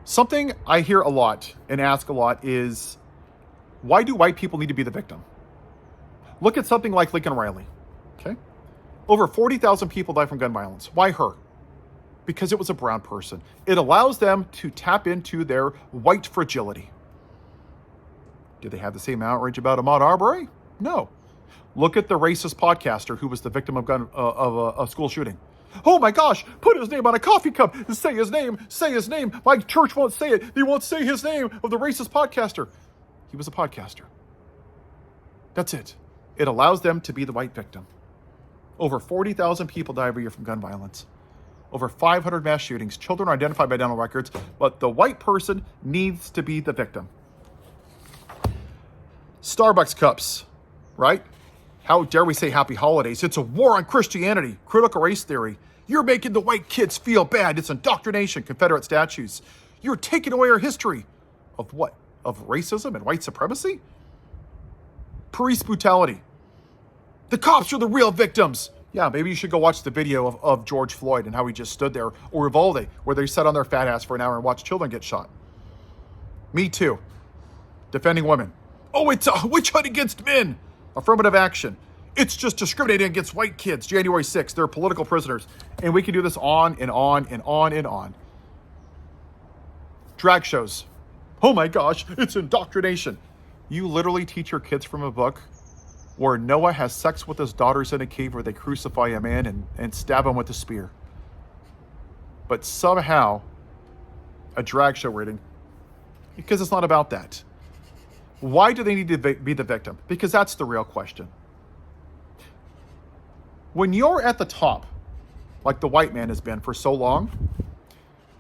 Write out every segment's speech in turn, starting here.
Something I hear a lot and ask a lot is, why do white people need to be the victim? Look at something like Lincoln Riley, okay? Over 40,000 people died from gun violence. Why her? Because it was a brown person. It allows them to tap into their white fragility. Did they have the same outrage about Ahmaud Arbery? No. Look at the racist podcaster who was the victim of a school shooting. Oh my gosh, put his name on a coffee cup and say his name, say his name. My church won't say it. They won't say his name of the racist podcaster. He was a podcaster. That's it. It allows them to be the white victim. Over 40,000 people die every year from gun violence. Over 500 mass shootings. Children are identified by dental records, but the white person needs to be the victim. Starbucks cups, right? How dare we say happy holidays? It's a war on Christianity, critical race theory. You're making the white kids feel bad. It's indoctrination, Confederate statues. You're taking away our history. Of what? Of racism and white supremacy? Police brutality. The cops are the real victims. Yeah, maybe you should go watch the video of George Floyd and how he just stood there, or Uvalde, where they sat on their fat ass for an hour and watched children get shot. Me too. Defending women. Oh, it's a witch hunt against men. Affirmative action. It's just discriminating against white kids. January 6th, they're political prisoners. And we can do this on and on and on and on. Drag shows. Oh my gosh, it's indoctrination. You literally teach your kids from a book where Noah has sex with his daughters in a cave where they crucify a man and stab him with a spear. But somehow, a drag show rating, because it's not about that. Why do they need to be the victim? Because that's the real question. When you're at the top, like the white man has been for so long,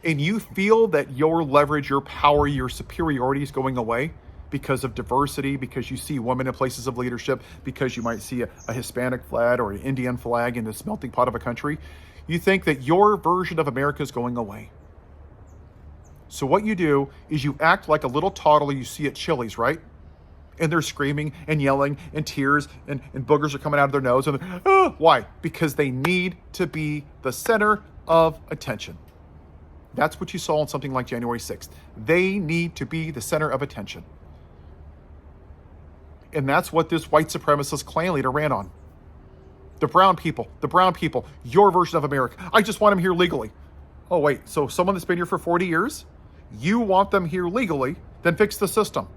and you feel that your leverage, your power, your superiority is going away because of diversity, because you see women in places of leadership, because you might see a Hispanic flag or an Indian flag in this melting pot of a country, you think that your version of America is going away. So what you do is you act like a little toddler you see at Chili's, right? And they're screaming and yelling and tears and boogers are coming out of their nose. And why? Because they need to be the center of attention. That's what you saw in something like January 6th. They need to be the center of attention. And that's what this white supremacist Klan leader ran on. The brown people, your version of America. I just want them here legally. Oh, wait, so someone that's been here for 40 years, you want them here legally, then fix the system.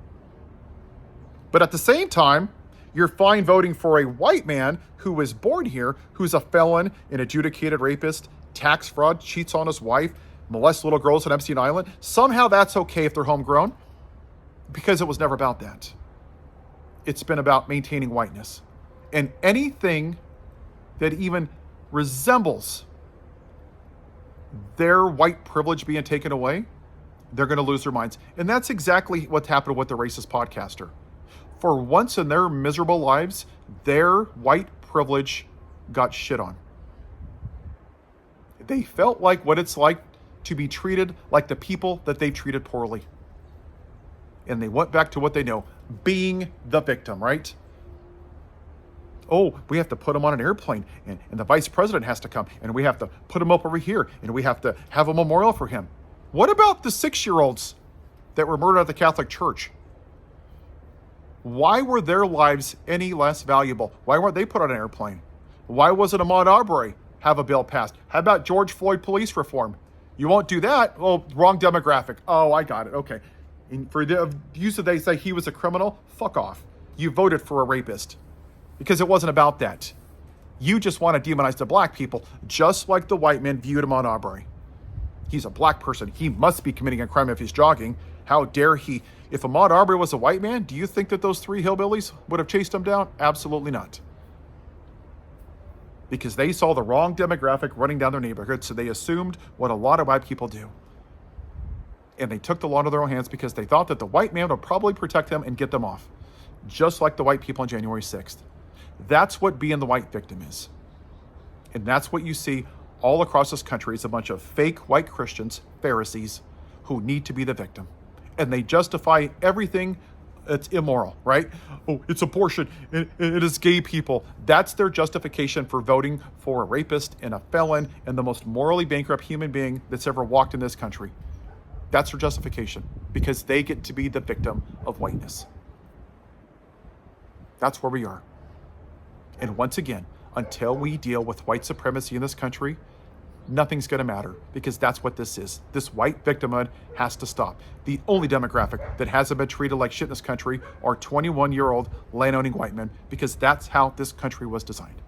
But at the same time, you're fine voting for a white man who was born here, who's a felon, an adjudicated rapist, tax fraud, cheats on his wife, molests little girls on Epstein Island. Somehow that's okay if they're homegrown, because it was never about that. It's been about maintaining whiteness. And anything that even resembles their white privilege being taken away, they're going to lose their minds. And that's exactly what happened with the racist podcaster. For once in their miserable lives, their white privilege got shit on. They felt like what it's like to be treated like the people that they've treated poorly. And they went back to what they know, being the victim, right? Oh, we have to put him on an airplane, and the vice president has to come, and we have to put him up over here, and we have to have a memorial for him. What about the 6-year-olds that were murdered at the Catholic Church? Why were their lives any less valuable? Why weren't they put on an airplane? Why wasn't Ahmaud Arbery have a bill passed? How about George Floyd police reform? You won't do that? Well, wrong demographic. Oh, I got it. Okay. And for the use of they say he was a criminal, fuck off. You voted for a rapist. Because it wasn't about that. You just want to demonize the black people, just like the white men viewed Ahmaud Arbery. He's a black person. He must be committing a crime if he's jogging. How dare he? If Ahmaud Arbery was a white man, do you think that those 3 hillbillies would have chased him down? Absolutely not. Because they saw the wrong demographic running down their neighborhood, so they assumed what a lot of white people do. And they took the law into their own hands because they thought that the white man would probably protect them and get them off. Just like the white people on January 6th. That's what being the white victim is. And that's what you see all across this country is a bunch of fake white Christians, Pharisees, who need to be the victim. And they justify everything that's immoral, right? Oh, it's abortion, it is gay people. That's their justification for voting for a rapist and a felon and the most morally bankrupt human being that's ever walked in this country. That's their justification, because they get to be the victim of whiteness. That's where we are. And once again, until we deal with white supremacy in this country, nothing's going to matter, because that's what this is. This white victimhood has to stop. The only demographic that hasn't been treated like shit in this country are 21-year-old land-owning white men, because that's how this country was designed.